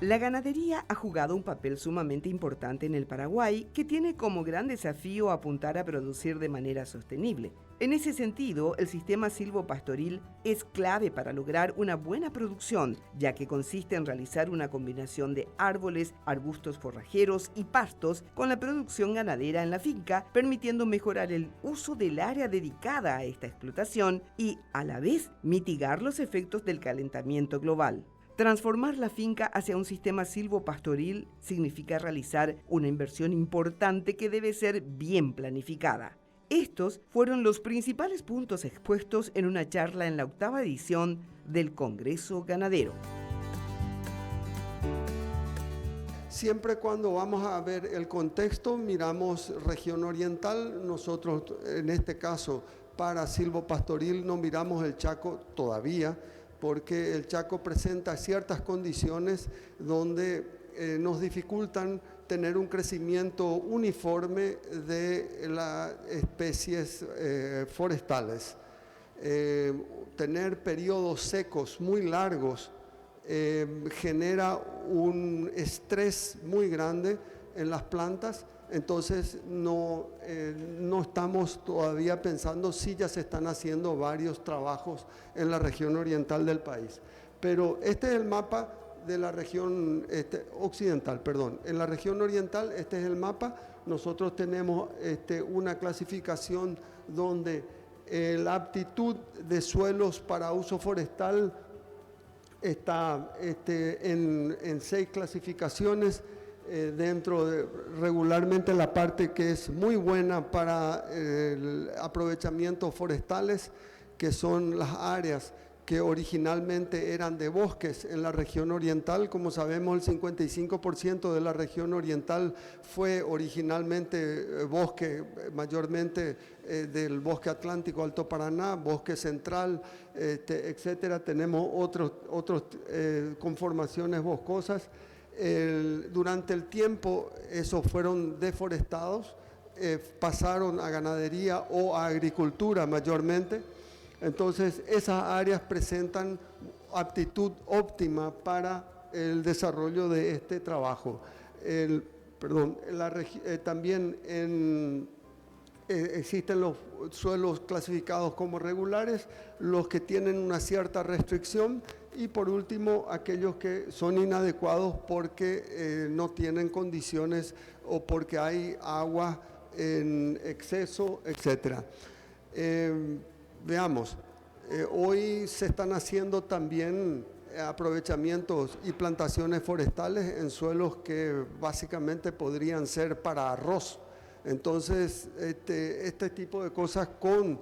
La ganadería ha jugado un papel sumamente importante en el Paraguay, que tiene como gran desafío apuntar a producir de manera sostenible. En ese sentido, el sistema silvopastoril es clave para lograr una buena producción, ya que consiste en realizar una combinación de árboles, arbustos forrajeros y pastos con la producción ganadera en la finca, permitiendo mejorar el uso del área dedicada a esta explotación y, a la vez, mitigar los efectos del calentamiento global. Transformar la finca hacia un sistema silvopastoril significa realizar una inversión importante que debe ser bien planificada. Estos fueron los principales puntos expuestos en una charla en la 8ª edición del Congreso Ganadero. Siempre cuando vamos a ver el contexto, miramos región oriental. Nosotros, en este caso, para silvopastoril no miramos el Chaco todavía, porque el Chaco presenta ciertas condiciones donde nos dificultan tener un crecimiento uniforme de las especies forestales. Tener periodos secos muy largos genera un estrés muy grande en las plantas. Entonces no estamos todavía pensando si ya se están haciendo varios trabajos en la región oriental del país. Pero este es el mapa de la región occidental, perdón. En la región oriental este es el mapa. Nosotros tenemos una clasificación donde la aptitud de suelos para uso forestal está en 6 clasificaciones. Dentro de regularmente la parte que es muy buena para el aprovechamiento forestales, que son las áreas que originalmente eran de bosques en la región oriental. Como sabemos, el 55% de la región oriental fue originalmente bosque, mayormente del bosque atlántico Alto Paraná, bosque central, etcétera. Tenemos otras conformaciones boscosas. Durante el tiempo esos fueron deforestados, pasaron a ganadería o a agricultura mayormente. Entonces esas áreas presentan aptitud óptima para el desarrollo de este trabajo. También existen los suelos clasificados como regulares, los que tienen una cierta restricción, y por último aquellos que son inadecuados porque no tienen condiciones o porque hay agua en exceso, etc. Veamos, hoy se están haciendo también aprovechamientos y plantaciones forestales en suelos que básicamente podrían ser para arroz. Entonces, este tipo de cosas con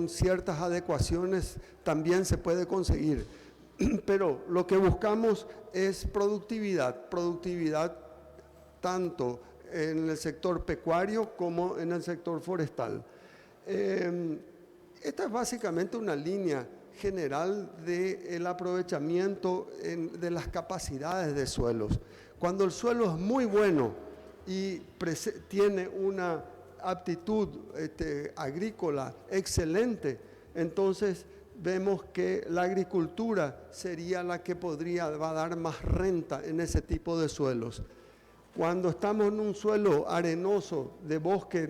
ciertas adecuaciones también se puede conseguir. Pero lo que buscamos es productividad tanto en el sector pecuario como en el sector forestal. Esta es básicamente una línea general del aprovechamiento de las capacidades de suelos. Cuando el suelo es muy bueno y tiene una aptitud agrícola excelente, entonces vemos que la agricultura sería la que va a dar más renta en ese tipo de suelos. Cuando estamos en un suelo arenoso de bosque,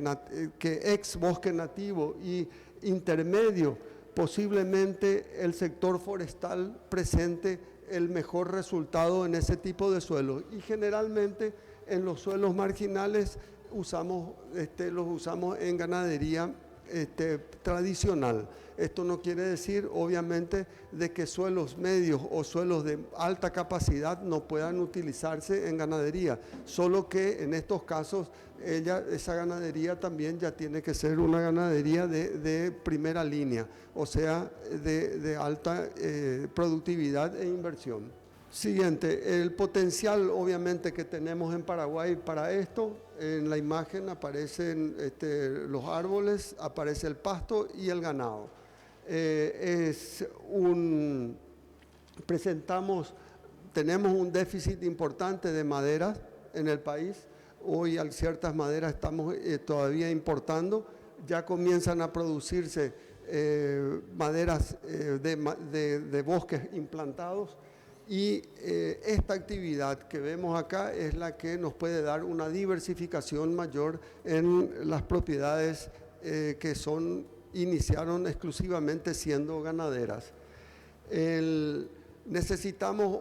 ex bosque nativo y intermedio, posiblemente el sector forestal presente el mejor resultado en ese tipo de suelos, y generalmente en los suelos marginales los usamos en ganadería tradicional. Esto no quiere decir, obviamente, de que suelos medios o suelos de alta capacidad no puedan utilizarse en ganadería, solo que en estos casos esa ganadería también ya tiene que ser una ganadería de primera línea, o sea, de alta productividad e inversión. Siguiente, el potencial obviamente que tenemos en Paraguay para esto. En la imagen aparecen los árboles, aparece el pasto y el ganado. Tenemos un déficit importante de maderas en el país. Hoy ciertas maderas estamos todavía importando. Ya comienzan a producirse maderas de bosques implantados. Y esta actividad que vemos acá es la que nos puede dar una diversificación mayor en las propiedades que iniciaron exclusivamente siendo ganaderas. Necesitamos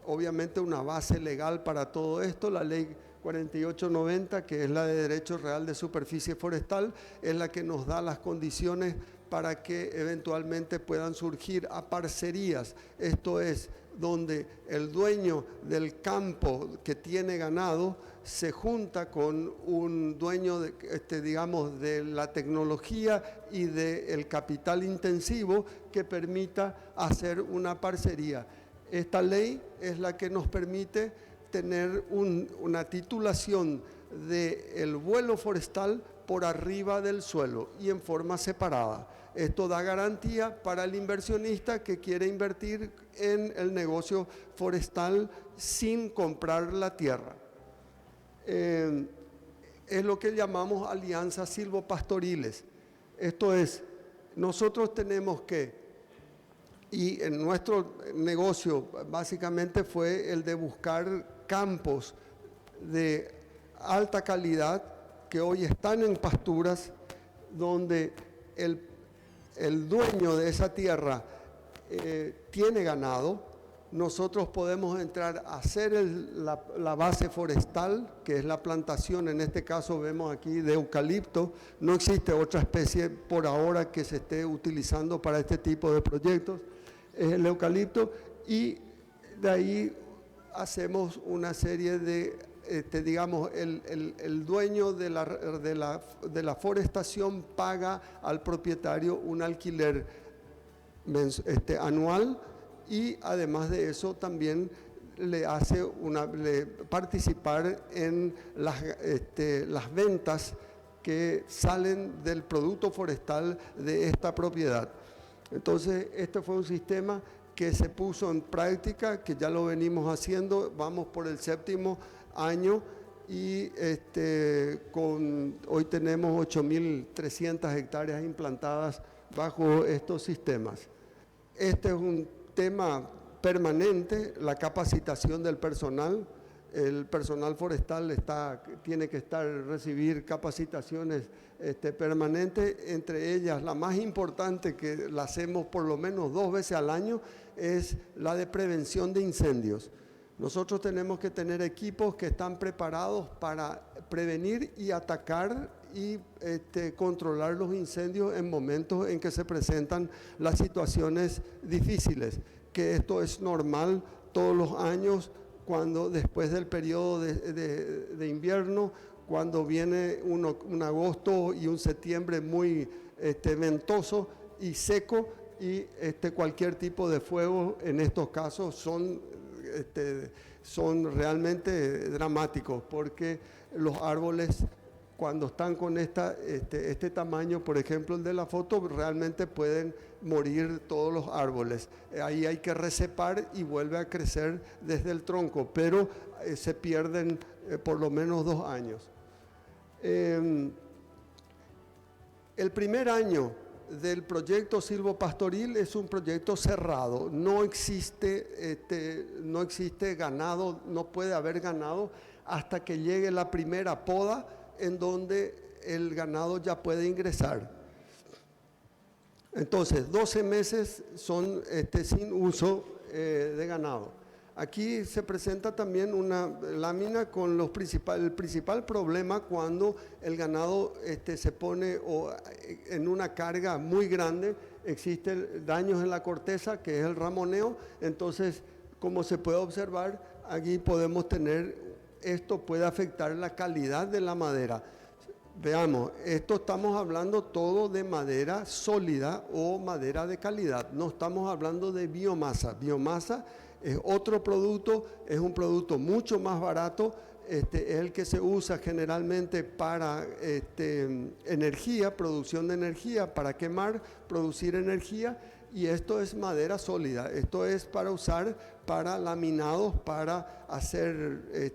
obviamente una base legal para todo esto. La ley 4890, que es la de Derecho Real de Superficie Forestal, es la que nos da las condiciones para que eventualmente puedan surgir aparcerías. Esto es donde el dueño del campo que tiene ganado se junta con un dueño digamos, de la tecnología y del capital intensivo que permita hacer una parcería. Esta ley es la que nos permite tener una titulación del vuelo forestal por arriba del suelo y en forma separada. Esto da garantía para el inversionista que quiere invertir en el negocio forestal sin comprar la tierra. Es lo que llamamos alianzas silvopastoriles. Esto es, nosotros tenemos y en nuestro negocio básicamente fue el de buscar campos de alta calidad que hoy están en pasturas, donde el dueño de esa tierra tiene ganado. Nosotros podemos entrar a hacer la base forestal, que es la plantación, en este caso vemos aquí de eucalipto. No existe otra especie por ahora que se esté utilizando para este tipo de proyectos, es el eucalipto, y de ahí hacemos una serie de, digamos, el dueño de la forestación paga al propietario un alquiler anual, y además de eso también le hace participar en las ventas que salen del producto forestal de esta propiedad. Entonces, este fue un sistema que se puso en práctica, que ya lo venimos haciendo, vamos por el 7º año, y hoy tenemos 8.300 hectáreas implantadas bajo estos sistemas. Este es un tema permanente, la capacitación del personal. El personal forestal tiene que recibir capacitaciones permanentes, entre ellas la más importante, que la hacemos por lo menos 2 veces al año, es la de prevención de incendios. Nosotros tenemos que tener equipos que están preparados para prevenir y atacar y controlar los incendios en momentos en que se presentan las situaciones difíciles, que esto es normal todos los años, cuando después del periodo de invierno, cuando viene un agosto y un septiembre muy ventoso y seco, y cualquier tipo de fuego en estos casos son realmente dramáticos, porque los árboles, cuando están con este tamaño, por ejemplo el de la foto, realmente pueden morir todos los árboles. Ahí hay que recepar y vuelve a crecer desde el tronco, pero se pierden por lo menos 2 años. El primer año del proyecto silvopastoril es un proyecto cerrado, no existe ganado, no puede haber ganado hasta que llegue la primera poda, en donde el ganado ya puede ingresar. Entonces, 12 meses son sin uso de ganado. Aquí se presenta también una lámina con el principal problema cuando el ganado se pone en una carga muy grande. Existen daños en la corteza, que es el ramoneo. Entonces, como se puede observar, aquí podemos esto puede afectar la calidad de la madera. Veamos, estamos hablando todo de madera sólida o madera de calidad, no estamos hablando de biomasa. Biomasa es otro producto, es un producto mucho más barato, es el que se usa generalmente para energía, producción de energía, para quemar, producir energía, y esto es madera sólida. Esto es para usar para laminados, para hacer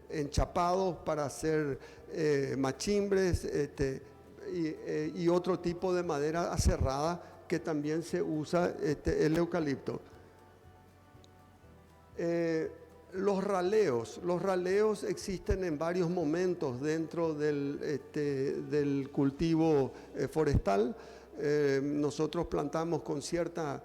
enchapados, para hacer machimbres y otro tipo de madera aserrada, que también se usa el eucalipto. Los raleos existen en varios momentos dentro del cultivo forestal. Nosotros plantamos con cierta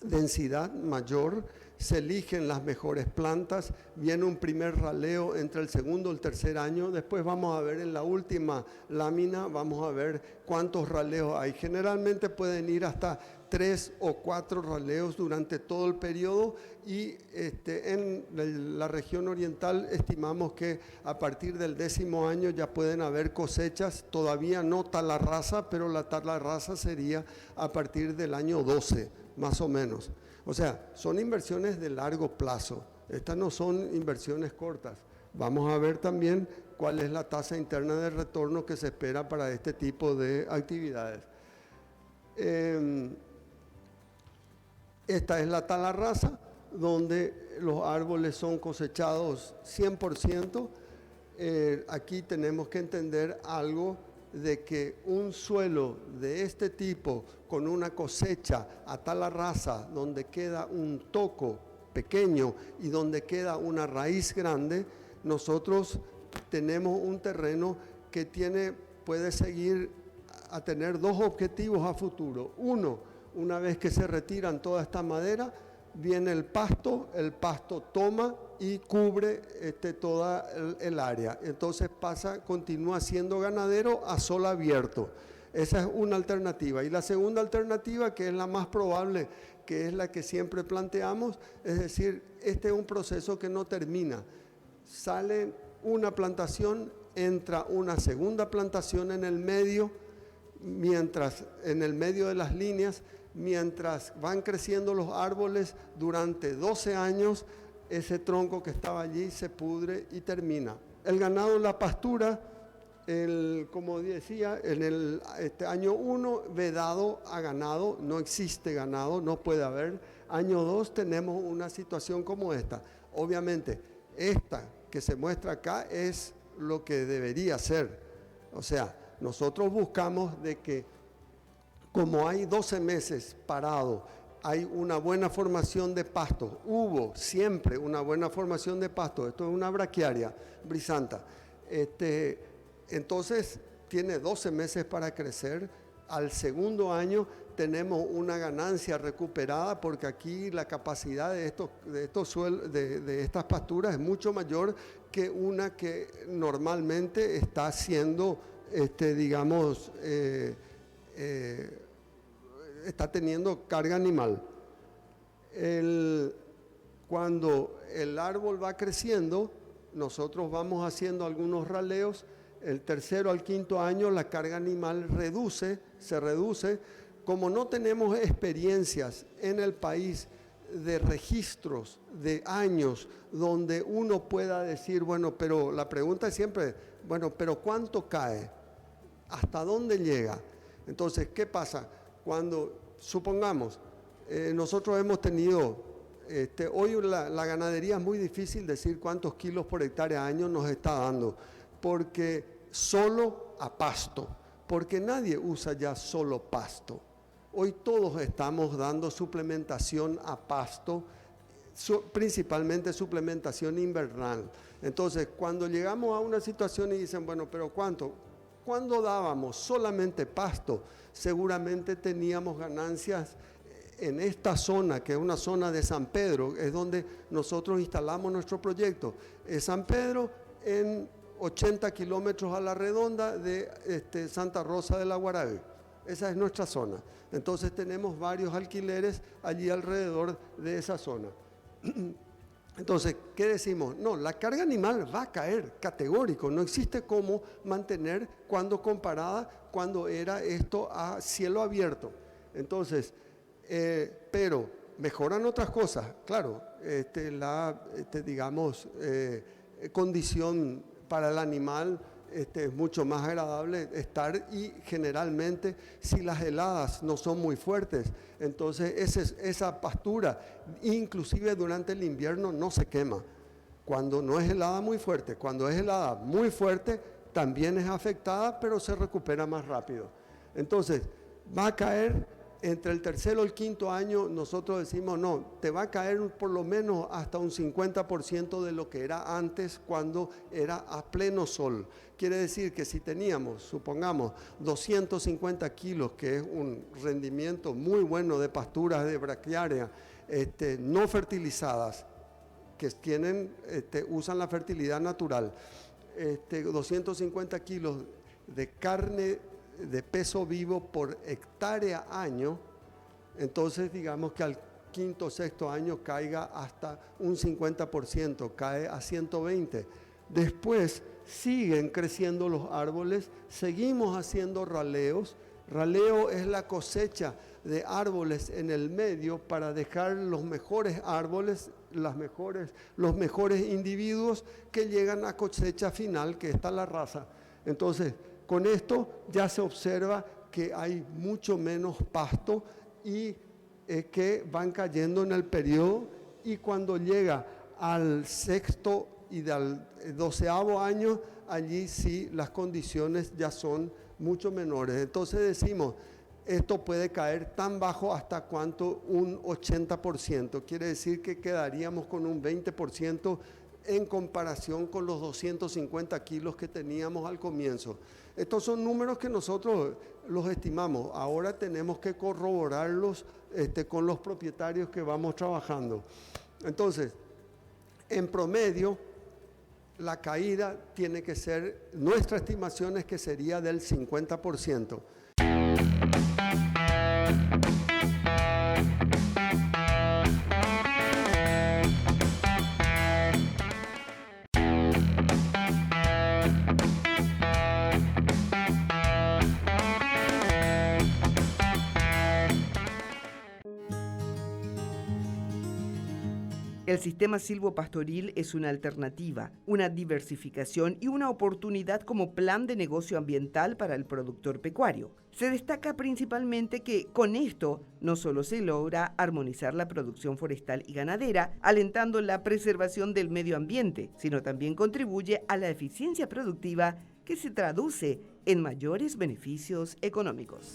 densidad mayor, se eligen las mejores plantas, viene un primer raleo entre el segundo y el tercer año, después vamos a ver en la última lámina, vamos a ver cuántos raleos hay. Generalmente pueden ir hasta 3 o 4 raleos durante todo el periodo y en la región oriental estimamos que a partir del 10º año ya pueden haber cosechas, todavía no talarraza, pero la talarraza sería a partir del año 12, más o menos. O sea, son inversiones de largo plazo, estas no son inversiones cortas. Vamos a ver también cuál es la tasa interna de retorno que se espera para este tipo de actividades. Esta es la talarraza, donde los árboles son cosechados 100%. Aquí tenemos que entender algo de que un suelo de este tipo con una cosecha a talarraza donde queda un toco pequeño y donde queda una raíz grande, nosotros tenemos un terreno que puede seguir a tener 2 objetivos a futuro. Uno, una vez que se retiran toda esta madera, viene el pasto toma y cubre toda el área. Entonces continúa siendo ganadero a sol abierto. Esa es una alternativa. Y la segunda alternativa, que es la más probable, que es la que siempre planteamos, es decir, este es un proceso que no termina. Sale una plantación, entra una segunda plantación en el medio, en el medio de las líneas, mientras van creciendo los árboles durante 12 años, ese tronco que estaba allí se pudre y termina. El ganado, la pastura, como decía, en el año 1 vedado a ganado, no existe ganado, no puede haber. Año 2 tenemos una situación como esta. Obviamente, esta que se muestra acá es lo que debería ser. O sea, nosotros buscamos de que, como hay 12 meses parado, hay una buena formación de pasto. Hubo siempre una buena formación de pasto. Esto es una braquiaria brisanta. Entonces, tiene 12 meses para crecer. Al segundo año tenemos una ganancia recuperada, porque aquí la capacidad de estas pasturas es mucho mayor que una que normalmente está siendo, está teniendo carga animal. Cuando el árbol va creciendo, nosotros vamos haciendo algunos raleos. El tercero al quinto año la carga animal se reduce. Como no tenemos experiencias en el país de registros de años donde uno pueda decir, bueno, pero la pregunta es siempre, bueno, pero ¿cuánto cae? ¿Hasta dónde llega? Entonces, ¿qué pasa? Cuando, supongamos, nosotros hemos tenido, hoy la ganadería es muy difícil decir cuántos kilos por hectárea año nos está dando, porque solo a pasto, porque nadie usa ya solo pasto. Hoy todos estamos dando suplementación a pasto, principalmente suplementación invernal. Entonces, cuando llegamos a una situación y dicen, bueno, pero ¿cuánto? Cuando dábamos solamente pasto, seguramente teníamos ganancias en esta zona, que es una zona de San Pedro, es donde nosotros instalamos nuestro proyecto. San Pedro, en 80 kilómetros a la redonda de Santa Rosa de la Guarabí. Esa es nuestra zona. Entonces tenemos varios alquileres allí alrededor de esa zona. Entonces, ¿qué decimos? No, la carga animal va a caer, categórico. No existe cómo mantener cuando era esto a cielo abierto. Entonces, pero mejoran otras cosas. Claro, condición para el animal es mucho más agradable estar, y generalmente si las heladas no son muy fuertes, entonces esa pastura, inclusive durante el invierno, no se quema. Cuando no es helada muy fuerte, cuando es helada muy fuerte, también es afectada, pero se recupera más rápido. Entonces, va a caer entre el tercero y el quinto año nosotros decimos, no, te va a caer por lo menos hasta un 50% de lo que era antes cuando era a pleno sol. Quiere decir que si teníamos, supongamos, 250 kilos, que es un rendimiento muy bueno de pasturas de braquiaria no fertilizadas, que usan la fertilidad natural, 250 kilos de carne de peso vivo por hectárea año, entonces digamos que al quinto o sexto año caiga hasta un 50%, cae a 120. Después siguen creciendo los árboles, seguimos haciendo raleos. Raleo es la cosecha de árboles en el medio para dejar los mejores árboles, los mejores individuos que llegan a cosecha final, que está la raza. Entonces, con esto ya se observa que hay mucho menos pasto y que van cayendo en el periodo, y cuando llega al sexto y al 12º año, allí sí las condiciones ya son mucho menores. Entonces decimos, esto puede caer tan bajo hasta cuánto, un 80%. Quiere decir que quedaríamos con un 20% en comparación con los 250 kilos que teníamos al comienzo. Estos son números que nosotros los estimamos. Ahora tenemos que corroborarlos con los propietarios que vamos trabajando. Entonces, en promedio, la caída tiene que ser, nuestra estimación es que sería del 50%. El sistema silvopastoril es una alternativa, una diversificación y una oportunidad como plan de negocio ambiental para el productor pecuario. Se destaca principalmente que con esto no solo se logra armonizar la producción forestal y ganadera, alentando la preservación del medio ambiente, sino también contribuye a la eficiencia productiva que se traduce en mayores beneficios económicos.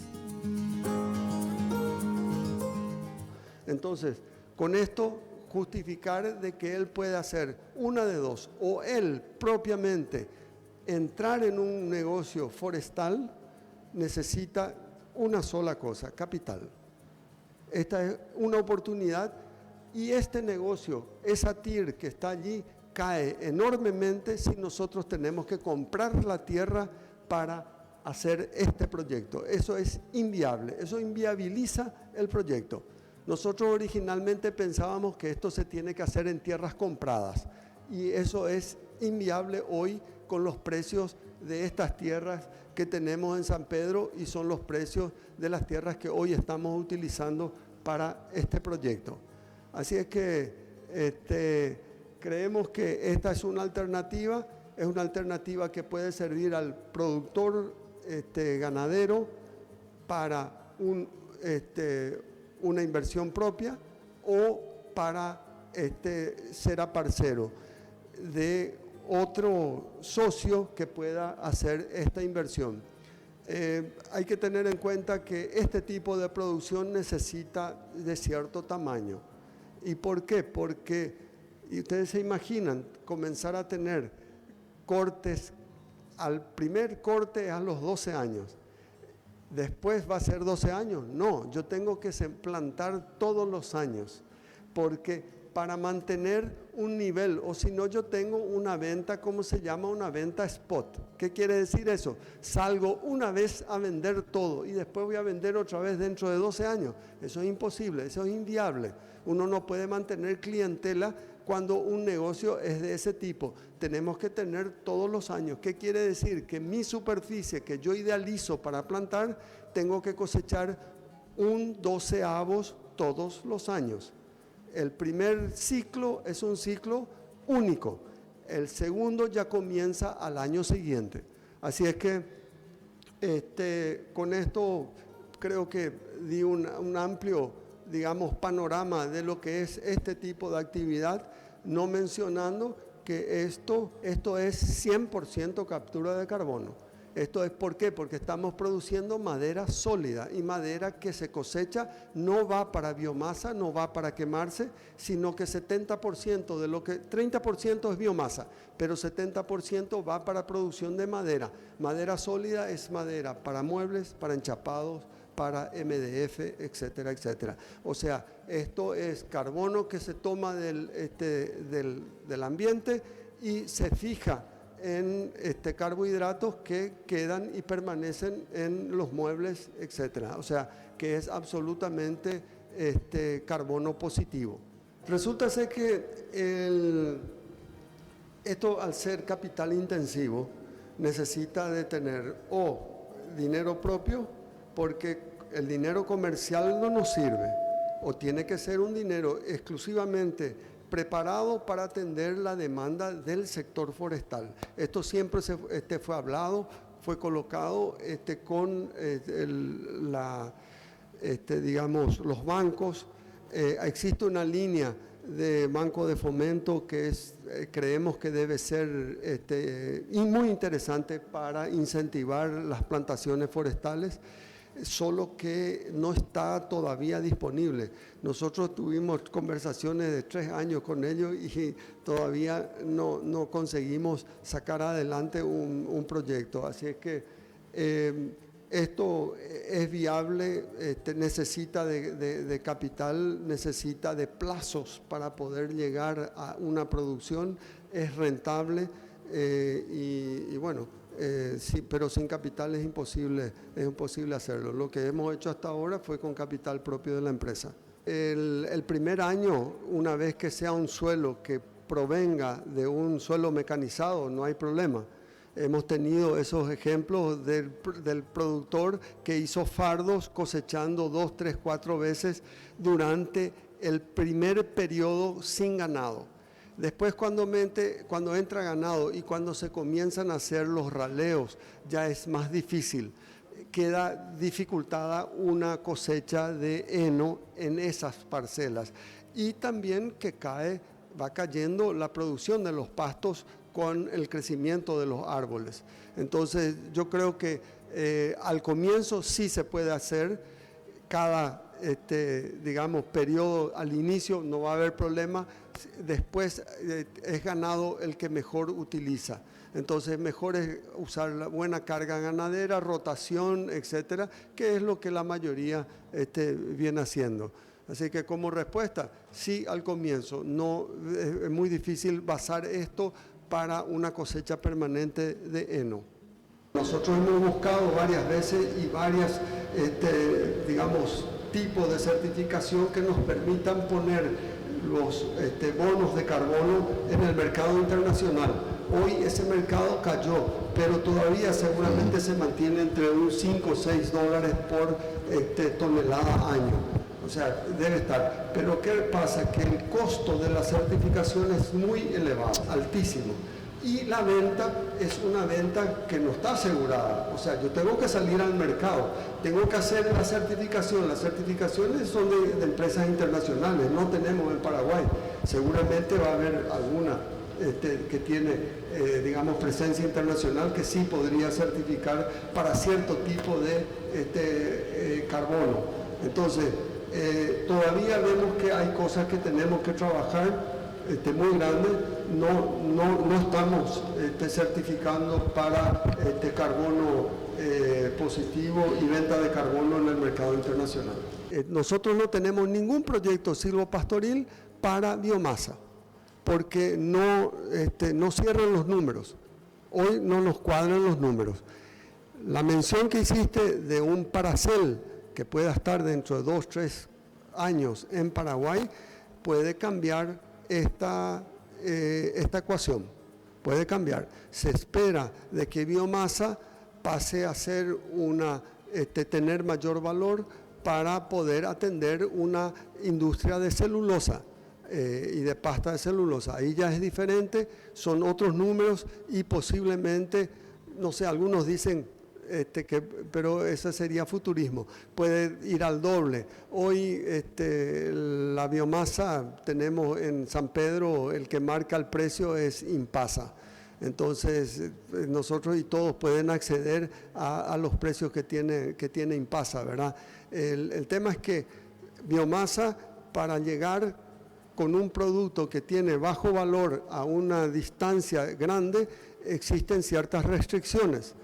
Entonces, con esto justificar de que él puede hacer una de dos, o él propiamente entrar en un negocio forestal, necesita una sola cosa, capital. Esta es una oportunidad, y este negocio, esa TIR que está allí, cae enormemente si nosotros tenemos que comprar la tierra para hacer este proyecto. Eso es inviable, eso inviabiliza el proyecto. Nosotros originalmente pensábamos que esto se tiene que hacer en tierras compradas, y eso es inviable hoy con los precios de estas tierras que tenemos en San Pedro, y son los precios de las tierras que hoy estamos utilizando para este proyecto. Así es que creemos que esta es una alternativa que puede servir al productor ganadero para una inversión propia, o para ser aparcero de otro socio que pueda hacer esta inversión. Hay que tener en cuenta que este tipo de producción necesita de cierto tamaño. ¿Y por qué? Porque, y ustedes se imaginan, comenzar a tener cortes, al primer corte a los 12 años. Después va a ser 12 años. No, yo tengo que plantar todos los años, porque para mantener un nivel, o si no, yo tengo una venta, ¿cómo se llama? Una venta spot. ¿Qué quiere decir eso? Salgo una vez a vender todo y después voy a vender otra vez dentro de 12 años. Eso es imposible, eso es inviable. Uno no puede mantener clientela cuando un negocio es de ese tipo. Tenemos que tener todos los años. ¿Qué quiere decir? Que mi superficie que yo idealizo para plantar, tengo que cosechar un 12avos todos los años. El primer ciclo es un ciclo único. El segundo ya comienza al año siguiente. Así es que con esto creo que di un amplio, digamos, panorama de lo que es este tipo de actividad, no mencionando que esto es 100% captura de carbono. Esto es ¿por qué? Porque estamos produciendo madera sólida y madera que se cosecha no va para biomasa, no va para quemarse, sino que 70% de lo que, 30% es biomasa, pero 70% va para producción de madera. Madera sólida es madera para muebles, para enchapados, para MDF, etcétera, etcétera. O sea, esto es carbono que se toma del ambiente y se fija en carbohidratos que quedan y permanecen en los muebles, etcétera. O sea, que es absolutamente carbono positivo. Resulta ser que esto, al ser capital intensivo, necesita de tener o dinero propio, porque el dinero comercial no nos sirve, o tiene que ser un dinero exclusivamente preparado para atender la demanda del sector forestal. Esto siempre fue hablado, fue colocado con digamos, los bancos. Existe una línea de banco de fomento que creemos que debe ser muy interesante para incentivar las plantaciones forestales, solo que no está todavía disponible. Nosotros tuvimos conversaciones de 3 años con ellos y todavía no conseguimos sacar adelante un proyecto. Así es que esto es viable, necesita de capital, necesita de plazos para poder llegar a una producción, es rentable y bueno, sí, pero sin capital es imposible hacerlo. Lo que hemos hecho hasta ahora fue con capital propio de la empresa. El primer año, una vez que sea un suelo que provenga de un suelo mecanizado, no hay problema. Hemos tenido esos ejemplos del productor que hizo fardos cosechando 2, 3, 4 veces durante el primer periodo sin ganado. Después cuando entra ganado y cuando se comienzan a hacer los raleos, ya es más difícil. Queda dificultada una cosecha de heno en esas parcelas. Y también que va cayendo la producción de los pastos con el crecimiento de los árboles. Entonces yo creo que al comienzo sí se puede hacer, cada digamos periodo al inicio no va a haber problema, después es ganado el que mejor utiliza. Entonces mejor es usar la buena carga ganadera, rotación, etcétera, que es lo que la mayoría viene haciendo. Así que como respuesta, sí al comienzo, no es muy difícil basar esto para una cosecha permanente de heno. Nosotros hemos buscado varias veces y varias, digamos, tipos de certificación que nos permitan poner los bonos de carbono en el mercado internacional. Hoy ese mercado cayó, pero todavía seguramente se mantiene entre un 5 o 6 dólares por tonelada año. O sea, debe estar. Pero ¿qué pasa? Que el costo de la certificación es muy elevado, altísimo. Y la venta es una venta que no está asegurada. O sea, yo tengo que salir al mercado, tengo que hacer la certificación. Las certificaciones son de empresas internacionales, no tenemos en Paraguay. Seguramente va a haber alguna que tiene, digamos, presencia internacional que sí podría certificar para cierto tipo de carbono. Entonces, todavía vemos que hay cosas que tenemos que trabajar muy grandes. No estamos certificando para carbono positivo y venta de carbono en el mercado internacional. Nosotros no tenemos ningún proyecto silvopastoril para biomasa, porque no cierran los números. Hoy no nos cuadran los números. La mención que hiciste de un paracel que pueda estar dentro de 2, 3 años en Paraguay puede cambiar esta ecuación, puede cambiar. Se espera de que biomasa pase a ser tener mayor valor para poder atender una industria de celulosa y de pasta de celulosa. Ahí ya es diferente, son otros números y posiblemente, no sé, algunos dicen pero ese sería futurismo, puede ir al doble. Hoy la biomasa, tenemos en San Pedro, el que marca el precio es Impasa. Entonces, nosotros y todos pueden acceder a los precios que tiene Impasa, ¿verdad? El tema es que biomasa, para llegar con un producto que tiene bajo valor a una distancia grande, existen ciertas restricciones,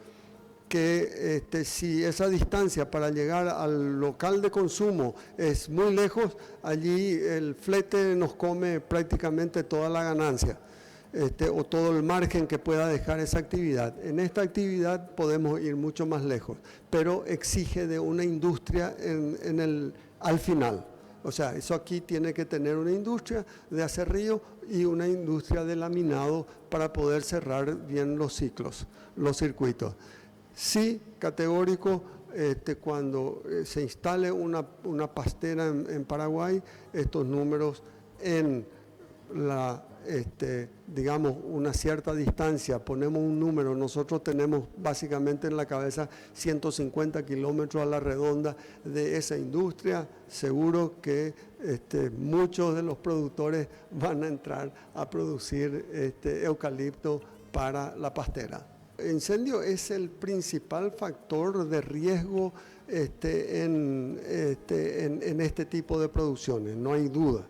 que si esa distancia para llegar al local de consumo es muy lejos, allí el flete nos come prácticamente toda la ganancia, o todo el margen que pueda dejar esa actividad. En esta actividad podemos ir mucho más lejos, pero exige de una industria al final. O sea, eso aquí tiene que tener una industria de aserrío y una industria de laminado para poder cerrar bien los ciclos, los circuitos. Sí, categórico, cuando se instale una pastera en Paraguay, estos números en digamos, una cierta distancia, ponemos un número, nosotros tenemos básicamente en la cabeza 150 kilómetros a la redonda de esa industria, seguro que muchos de los productores van a entrar a producir eucalipto para la pastera. El incendio es el principal factor de riesgo en este tipo de producciones, no hay duda.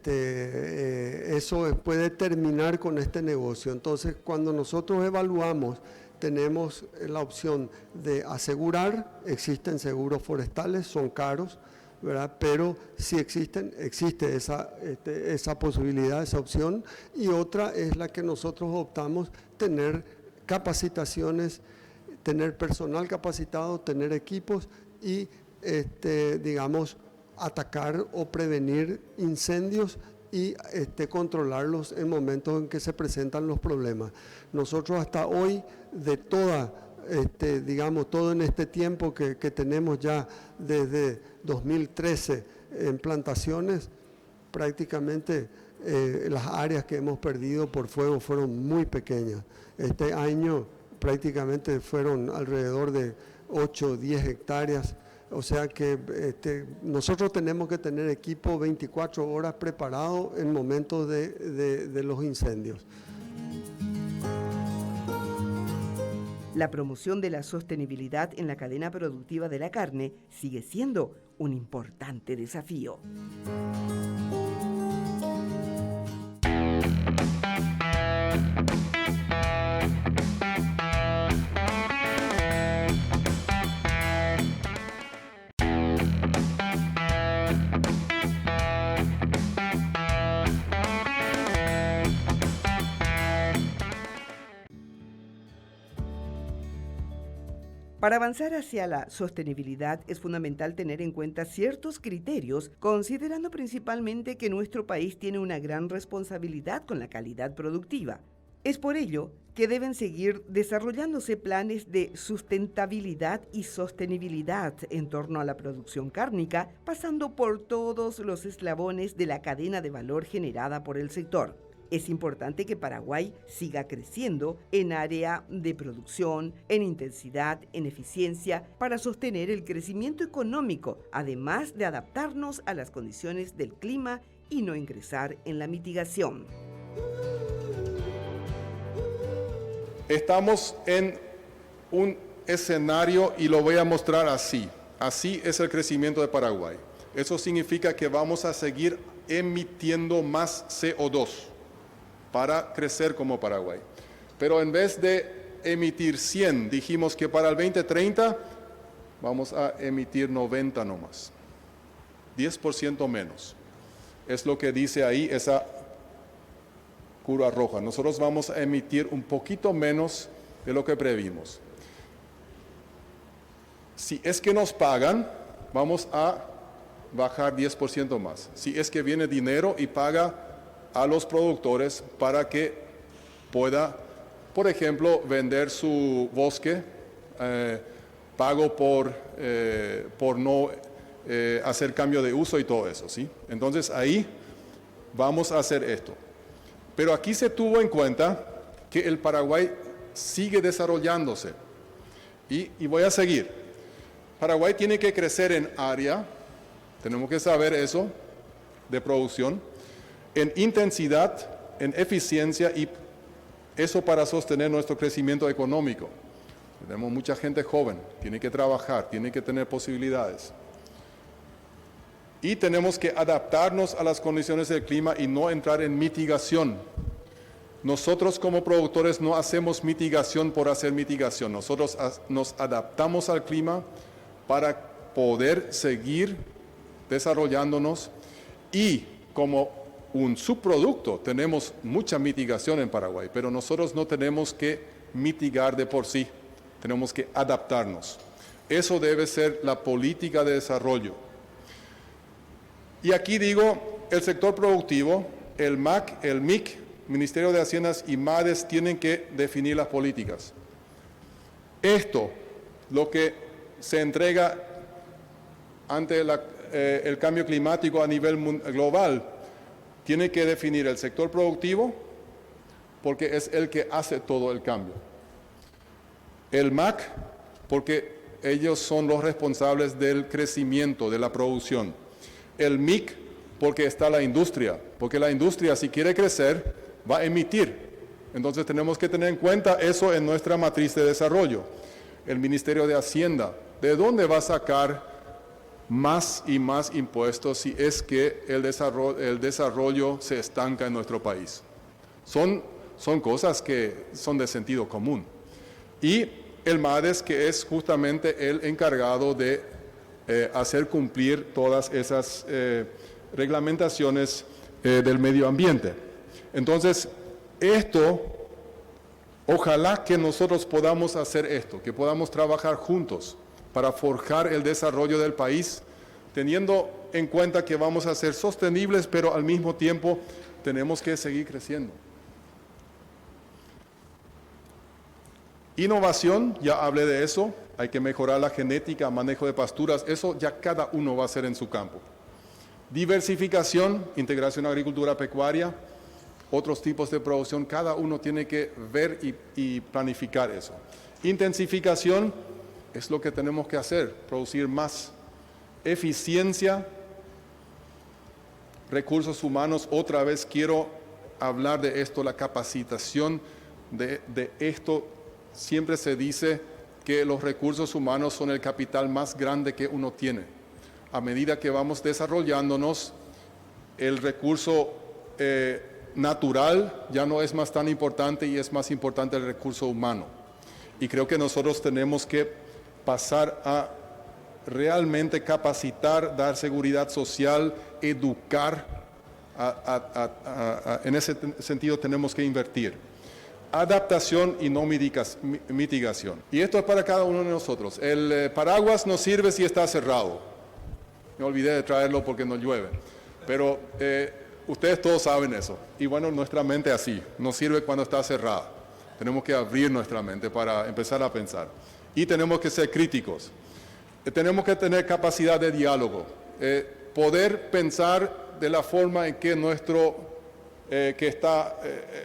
Eso puede terminar con este negocio. Entonces, cuando nosotros evaluamos, tenemos la opción de asegurar, existen seguros forestales, son caros, ¿verdad? Pero si existe esa posibilidad, esa opción, y otra es la que nosotros optamos, tener capacitaciones, tener personal capacitado, tener equipos y, digamos, atacar o prevenir incendios y controlarlos en momentos en que se presentan los problemas. Nosotros hasta hoy, de digamos, todo en este tiempo que tenemos ya desde 2013 en plantaciones, prácticamente las áreas que hemos perdido por fuego fueron muy pequeñas. Este año prácticamente fueron alrededor de 8 o 10 hectáreas. O sea que nosotros tenemos que tener equipo 24 horas preparado en momentos de los incendios. La promoción de la sostenibilidad en la cadena productiva de la carne sigue siendo un importante desafío. Para avanzar hacia la sostenibilidad es fundamental tener en cuenta ciertos criterios, considerando principalmente que nuestro país tiene una gran responsabilidad con la calidad productiva. Es por ello que deben seguir desarrollándose planes de sustentabilidad y sostenibilidad en torno a la producción cárnica, pasando por todos los eslabones de la cadena de valor generada por el sector. Es importante que Paraguay siga creciendo en área de producción, en intensidad, en eficiencia, para sostener el crecimiento económico, además de adaptarnos a las condiciones del clima y no ingresar en la mitigación. Estamos en un escenario y lo voy a mostrar así. Así es el crecimiento de Paraguay. Eso significa que vamos a seguir emitiendo más CO2 para crecer como Paraguay. Pero en vez de emitir 100, dijimos que para el 2030 vamos a emitir 90 nomás. 10% menos. Es lo que dice ahí esa curva roja. Nosotros vamos a emitir un poquito menos de lo que previmos. Si es que nos pagan, vamos a bajar 10% más. Si es que viene dinero y paga a los productores para que pueda, por ejemplo, vender su bosque, pago por no hacer cambio de uso y todo eso, ¿sí? Entonces ahí vamos a hacer esto. Pero aquí se tuvo en cuenta que el Paraguay sigue desarrollándose y voy a seguir. Paraguay tiene que crecer en área, tenemos que saber eso, de producción, en intensidad, en eficiencia y Eso para sostener nuestro crecimiento económico. Tenemos mucha gente joven, tiene que trabajar, tiene que tener posibilidades. Y tenemos que adaptarnos a las condiciones del clima y no entrar en mitigación. Nosotros como productores no hacemos mitigación por hacer mitigación. Nosotros nos adaptamos al clima para poder seguir desarrollándonos y como un subproducto tenemos mucha mitigación en Paraguay, pero nosotros no tenemos que mitigar de por sí, tenemos que adaptarnos. Eso debe ser la política de desarrollo. Y aquí digo, el sector productivo, el MAC, el MIC, Ministerio de Haciendas y MADES tienen que definir las políticas. Esto, lo que se entrega ante el cambio climático a nivel global, tiene que definir el sector productivo porque es el que hace todo el cambio. El MAC, porque ellos son los responsables del crecimiento, de la producción. El MIC, porque está la industria, porque la industria si quiere crecer va a emitir. Entonces tenemos que tener en cuenta eso en nuestra matriz de desarrollo. El Ministerio de Hacienda, ¿de dónde va a sacar más y más impuestos si es que el desarrollo se estanca en nuestro país? Son cosas que son de sentido común. Y el MADES, que es justamente el encargado de hacer cumplir todas esas reglamentaciones del medio ambiente. Entonces, ojalá que nosotros podamos hacer esto, que podamos trabajar juntos para forjar el desarrollo del país, teniendo en cuenta que vamos a ser sostenibles, pero al mismo tiempo tenemos que seguir creciendo. Innovación, ya hablé de eso, hay que mejorar la genética, manejo de pasturas, eso ya cada uno va a hacer en su campo. Diversificación, integración agricultura pecuaria, otros tipos de producción, cada uno tiene que ver y planificar eso. Intensificación es lo que tenemos que hacer, producir más. Eficiencia, recursos humanos, otra vez quiero hablar de esto, la capacitación de esto. Siempre se dice que los recursos humanos son el capital más grande que uno tiene. A medida que vamos desarrollándonos, el recurso natural ya no es más tan importante y es más importante el recurso humano. Y creo que nosotros tenemos que pasar a realmente capacitar, dar seguridad social, educar. En ese sentido tenemos que invertir. Adaptación y no mitigación. Y esto es para cada uno de nosotros. El paraguas no sirve si está cerrado. Me olvidé de traerlo porque no llueve. Pero ustedes todos saben eso. Y bueno, nuestra mente así, no sirve cuando está cerrada. Tenemos que abrir nuestra mente para empezar a pensar. Y tenemos que ser críticos. Tenemos que tener capacidad de diálogo. Poder pensar de la forma en que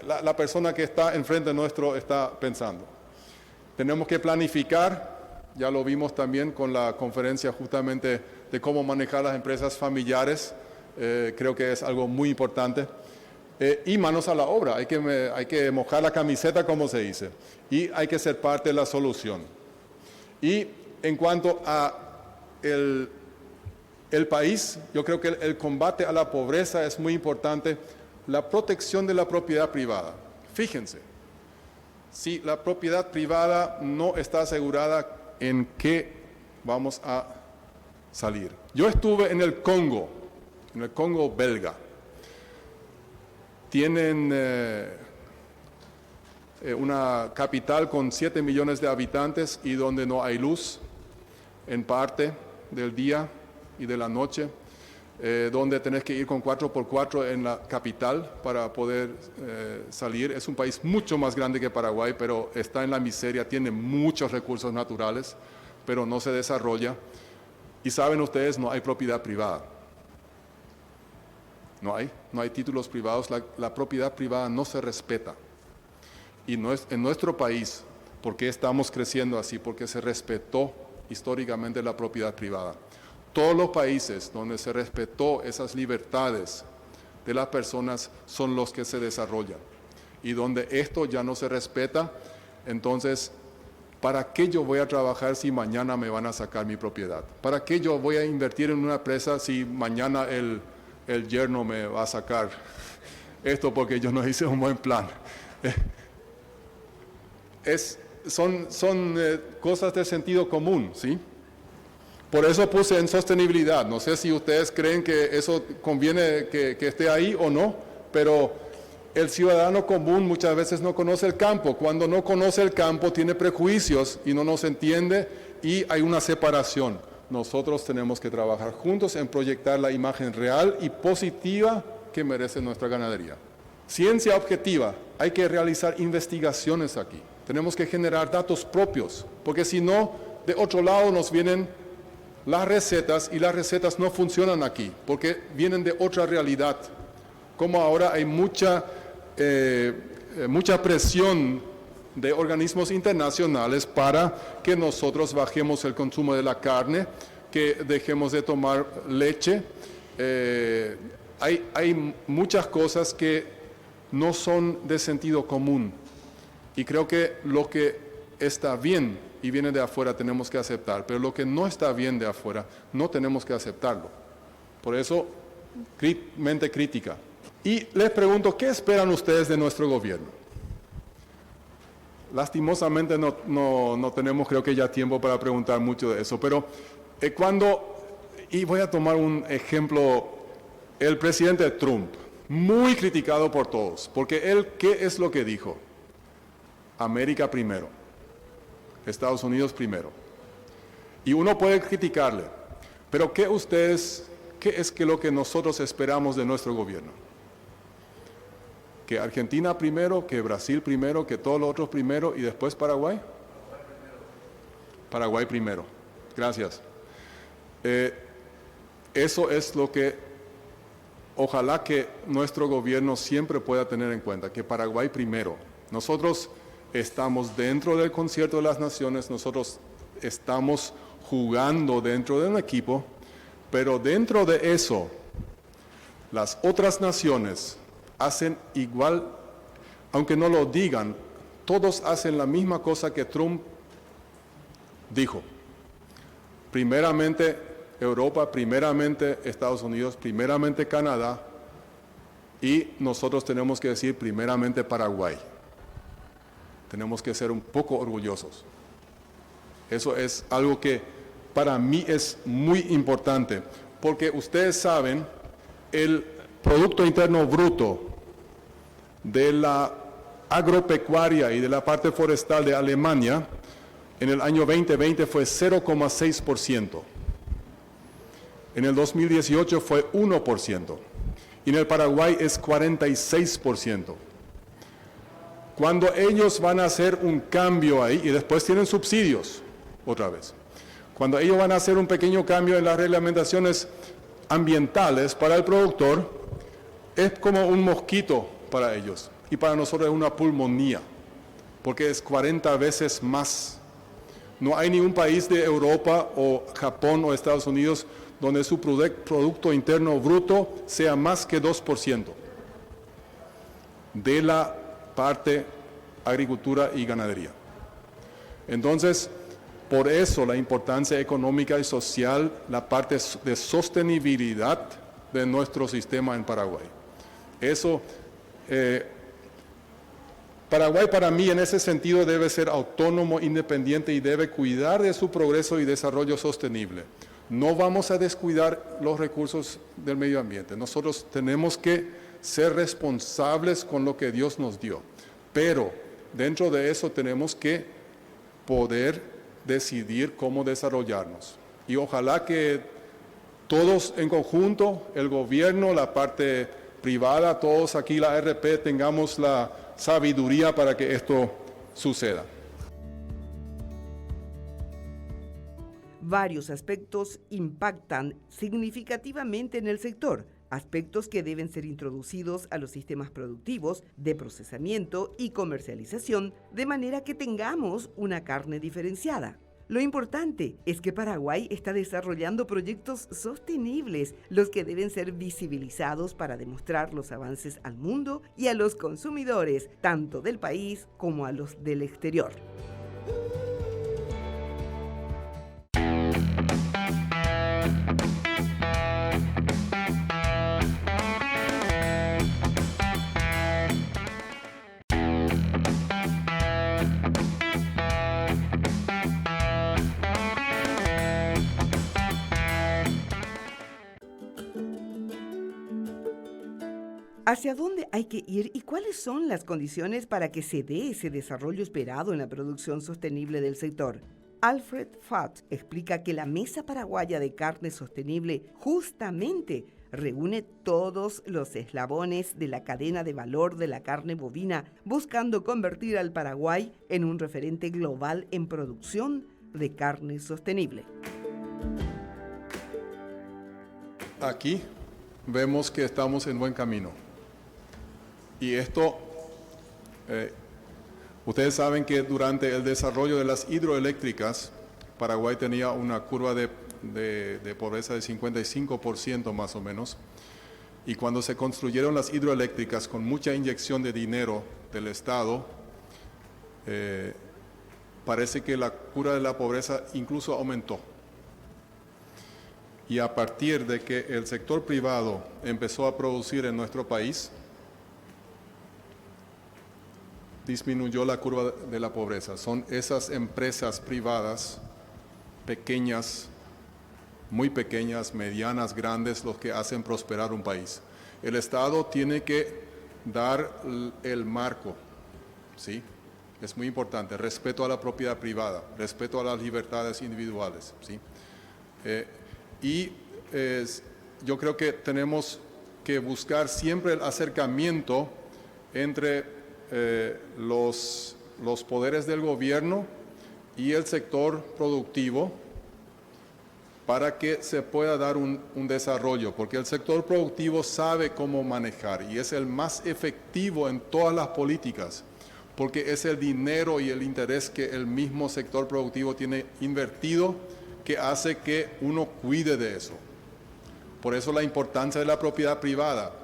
la persona que está enfrente nuestro está pensando. Tenemos que planificar, ya lo vimos también con la conferencia justamente de cómo manejar las empresas familiares, creo que es algo muy importante. Y manos a la obra, hay que mojar la camiseta, como se dice, y hay que ser parte de la solución. Y en cuanto a el país, yo creo que el combate a la pobreza es muy importante. La protección de la propiedad privada. Fíjense, si la propiedad privada no está asegurada, ¿en qué vamos a salir? Yo estuve en el Congo belga. Tienen una capital con 7 millones de habitantes y donde no hay luz en parte del día y de la noche. Donde tenés que ir con 4x4 en la capital para poder salir. Es un país mucho más grande que Paraguay, pero está en la miseria, tiene muchos recursos naturales, pero no se desarrolla. Y saben ustedes, no hay propiedad privada. No hay títulos privados, la propiedad privada no se respeta. Y no es, en nuestro país, ¿por qué estamos creciendo así? Porque se respetó históricamente la propiedad privada. Todos los países donde se respetó esas libertades de las personas son los que se desarrollan. y donde esto ya no se respeta, entonces, ¿para qué yo voy a trabajar si mañana me van a sacar mi propiedad? ¿Para qué yo voy a invertir en una empresa si mañana el yerno me va a sacar esto porque yo no hice un buen plan? Son cosas de sentido común, ¿sí? Por eso puse en sostenibilidad. No sé si ustedes creen que eso conviene que esté ahí o no, pero el ciudadano común muchas veces no conoce el campo. Cuando no conoce el campo tiene prejuicios y no nos entiende y hay una separación. Nosotros tenemos que trabajar juntos en proyectar la imagen real y positiva que merece nuestra ganadería. Ciencia objetiva. Hay que realizar investigaciones aquí. Tenemos que generar datos propios, porque si no, de otro lado nos vienen las recetas y las recetas no funcionan aquí, porque vienen de otra realidad. Como ahora hay mucha presión de organismos internacionales para que nosotros bajemos el consumo de la carne, que dejemos de tomar leche. Hay muchas cosas que no son de sentido común. Y creo que lo que está bien y viene de afuera tenemos que aceptar, pero lo que no está bien de afuera no tenemos que aceptarlo. Por eso, mente crítica. Y les pregunto, ¿qué esperan ustedes de nuestro gobierno? Lastimosamente no tenemos, creo que ya tiempo para preguntar mucho de eso, pero y voy a tomar un ejemplo, el presidente Trump, muy criticado por todos, porque él, ¿qué es lo que dijo? América primero, Estados Unidos primero. Y uno puede criticarle, pero ¿qué es lo que nosotros esperamos de nuestro gobierno? ¿Que Argentina primero, que Brasil primero, que todos los otros primero y después Paraguay? Paraguay primero. Gracias. Eso es lo que ojalá que nuestro gobierno siempre pueda tener en cuenta, que Paraguay primero. Nosotros estamos dentro del concierto de las naciones, nosotros estamos jugando dentro de un equipo, pero dentro de eso, las otras naciones hacen igual, aunque no lo digan, todos hacen la misma cosa que Trump dijo. Primeramente Europa, primeramente Estados Unidos, primeramente Canadá, y nosotros tenemos que decir primeramente Paraguay. Tenemos que ser un poco orgullosos. Eso es algo que para mí es muy importante, porque ustedes saben, el Producto Interno Bruto de la agropecuaria y de la parte forestal de Alemania en el año 2020 fue 0,6%. En el 2018 fue 1%. Y en el Paraguay es 46%. Cuando ellos van a hacer un cambio ahí, y después tienen subsidios, otra vez. Cuando ellos van a hacer un pequeño cambio en las reglamentaciones ambientales para el productor, es como un mosquito para ellos. Y para nosotros es una pulmonía, porque es 40 veces más. No hay ningún país de Europa o Japón o Estados Unidos donde su Producto Interno Bruto sea más que 2% de la parte agricultura y ganadería. Entonces, por eso la importancia económica y social, la parte de sostenibilidad de nuestro sistema en Paraguay. Eso, Paraguay para mí en ese sentido debe ser autónomo, independiente y debe cuidar de su progreso y desarrollo sostenible. No vamos a descuidar los recursos del medio ambiente. Nosotros tenemos que ser responsables con lo que Dios nos dio. Pero dentro de eso tenemos que poder decidir cómo desarrollarnos. Y ojalá que todos en conjunto, el gobierno, la parte privada, todos aquí la ARP, tengamos la sabiduría para que esto suceda. Varios aspectos impactan significativamente en el sector, aspectos que deben ser introducidos a los sistemas productivos de procesamiento y comercialización, de manera que tengamos una carne diferenciada. Lo importante es que Paraguay está desarrollando proyectos sostenibles, los que deben ser visibilizados para demostrar los avances al mundo y a los consumidores, tanto del país como a los del exterior. ¿Hacia dónde hay que ir y cuáles son las condiciones para que se dé ese desarrollo esperado en la producción sostenible del sector? Alfred Fatt explica que la Mesa Paraguaya de Carne Sostenible justamente reúne todos los eslabones de la cadena de valor de la carne bovina, buscando convertir al Paraguay en un referente global en producción de carne sostenible. Aquí vemos que estamos en buen camino. Y esto, ustedes saben que durante el desarrollo de las hidroeléctricas, Paraguay tenía una curva de pobreza de 55% más o menos. Y cuando se construyeron las hidroeléctricas con mucha inyección de dinero del Estado, parece que la curva de la pobreza incluso aumentó. Y a partir de que el sector privado empezó a producir en nuestro país, disminuyó la curva de la pobreza. Son esas empresas privadas, pequeñas, muy pequeñas, medianas, grandes, los que hacen prosperar un país. El Estado tiene que dar el marco, ¿sí? Es muy importante, respeto a la propiedad privada, respeto a las libertades individuales, ¿sí? Yo creo que tenemos que buscar siempre el acercamiento entre los poderes del gobierno y el sector productivo para que se pueda dar un desarrollo, porque el sector productivo sabe cómo manejar y es el más efectivo en todas las políticas, porque es el dinero y el interés que el mismo sector productivo tiene invertido que hace que uno cuide de eso. Por eso la importancia de la propiedad privada.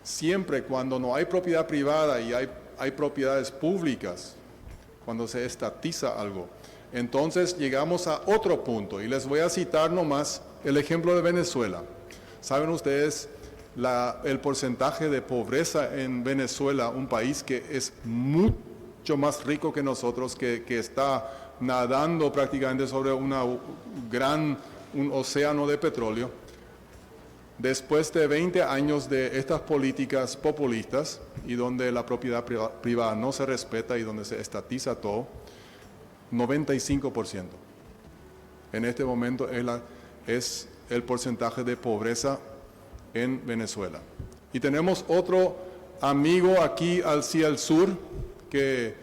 Siempre cuando no hay propiedad privada y hay propiedades públicas, cuando se estatiza algo, entonces llegamos a otro punto y les voy a citar nomás el ejemplo de Venezuela. ¿Saben ustedes el porcentaje de pobreza en Venezuela, un país que es mucho más rico que nosotros, que está nadando prácticamente sobre un océano de petróleo? Después de 20 años de estas políticas populistas y donde la propiedad privada no se respeta y donde se estatiza todo, 95%. En este momento es el porcentaje de pobreza en Venezuela. Y tenemos otro amigo aquí hacia el sur que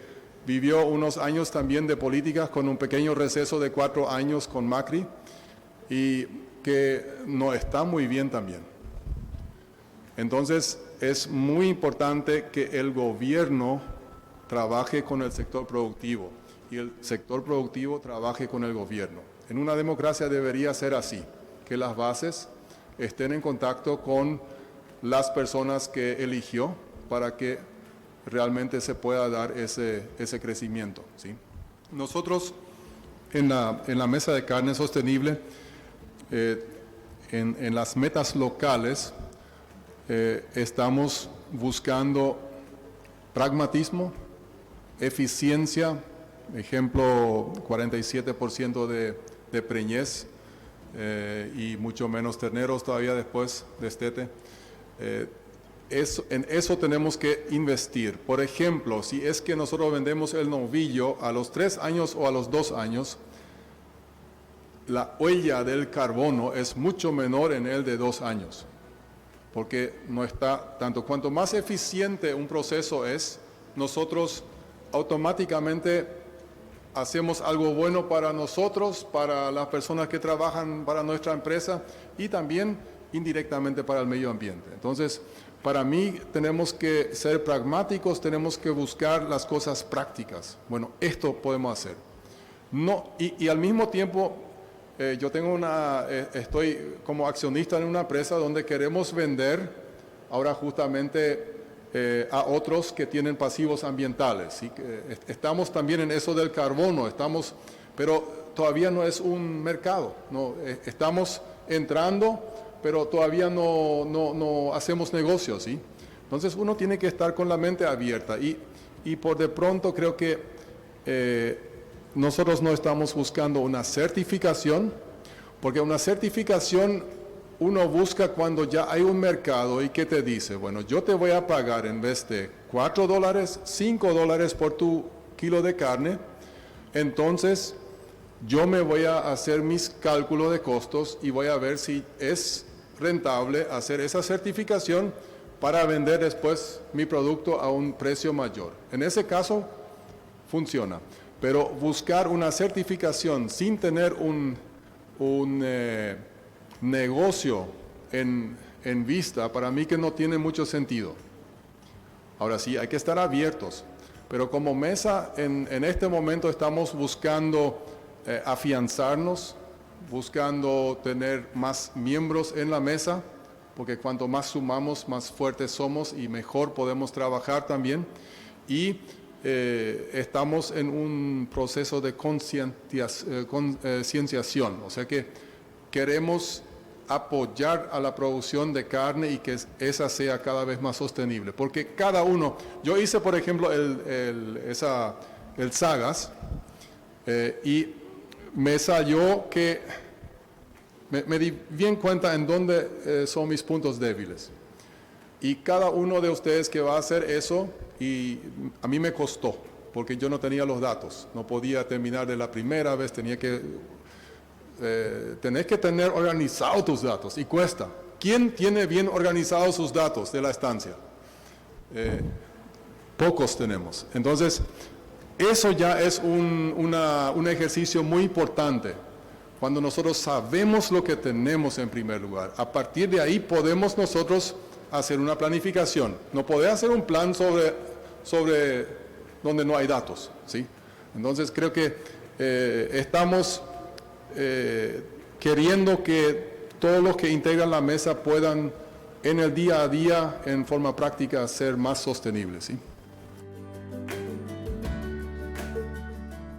vivió unos años también de políticas con un pequeño receso de 4 años con Macri y que no está muy bien también. Entonces es muy importante que el gobierno trabaje con el sector productivo y el sector productivo trabaje con el gobierno. En una democracia debería ser así, que las bases estén en contacto con las personas que eligió para que realmente se pueda dar ese crecimiento, ¿sí? Nosotros en la Mesa de Carne Sostenible, en las metas locales, estamos buscando pragmatismo, eficiencia, ejemplo 47% de preñez y mucho menos terneros todavía después de destete. En eso tenemos que investir. Por ejemplo, si es que nosotros vendemos el novillo a los 3 años o a los 2 años, la huella del carbono es mucho menor en el de 2 años, porque no está tanto. Cuanto más eficiente un proceso es, nosotros automáticamente hacemos algo bueno para nosotros, para las personas que trabajan para nuestra empresa y también indirectamente para el medio ambiente. Entonces, para mí tenemos que ser pragmáticos, tenemos que buscar las cosas prácticas. Bueno, esto podemos hacer. No, y al mismo tiempo, yo tengo estoy como accionista en una empresa donde queremos vender ahora justamente a otros que tienen pasivos ambientales. ¿Sí? Estamos también en eso del carbono, pero todavía no es un mercado. No, estamos entrando, pero todavía no hacemos negocios. ¿Sí? Entonces uno tiene que estar con la mente abierta y por de pronto creo que nosotros no estamos buscando una certificación, porque una certificación uno busca cuando ya hay un mercado y que te dice, bueno, yo te voy a pagar en vez de $4, $5 por tu kilo de carne, entonces yo me voy a hacer mis cálculos de costos y voy a ver si es rentable hacer esa certificación para vender después mi producto a un precio mayor. En ese caso, funciona. Pero buscar una certificación sin tener un negocio en vista, para mí que no tiene mucho sentido. Ahora sí, hay que estar abiertos. Pero como mesa, en este momento estamos buscando afianzarnos, buscando tener más miembros en la mesa, porque cuanto más sumamos, más fuertes somos y mejor podemos trabajar también. Y estamos en un proceso de concienciación, o sea que queremos apoyar a la producción de carne y que esa sea cada vez más sostenible, porque cada uno, yo hice por ejemplo el Sagas y me salió que me di bien cuenta en dónde son mis puntos débiles. Y cada uno de ustedes que va a hacer eso, y a mí me costó, porque yo no tenía los datos, no podía terminar de la primera vez, tenés que tener organizados tus datos, y cuesta. ¿Quién tiene bien organizados sus datos de la estancia? Pocos tenemos. Entonces, eso ya es un ejercicio muy importante. Cuando nosotros sabemos lo que tenemos en primer lugar, a partir de ahí podemos nosotros hacer una planificación. No podés hacer un plan sobre donde no hay datos, ¿sí? Entonces creo que estamos queriendo que todos los que integran la mesa puedan en el día a día, en forma práctica, ser más sostenibles, ¿sí?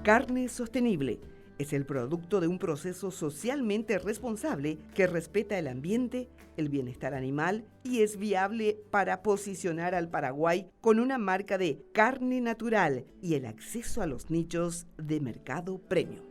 Carne sostenible es el producto de un proceso socialmente responsable que respeta el ambiente, el bienestar animal y es viable para posicionar al Paraguay con una marca de carne natural y el acceso a los nichos de mercado premium.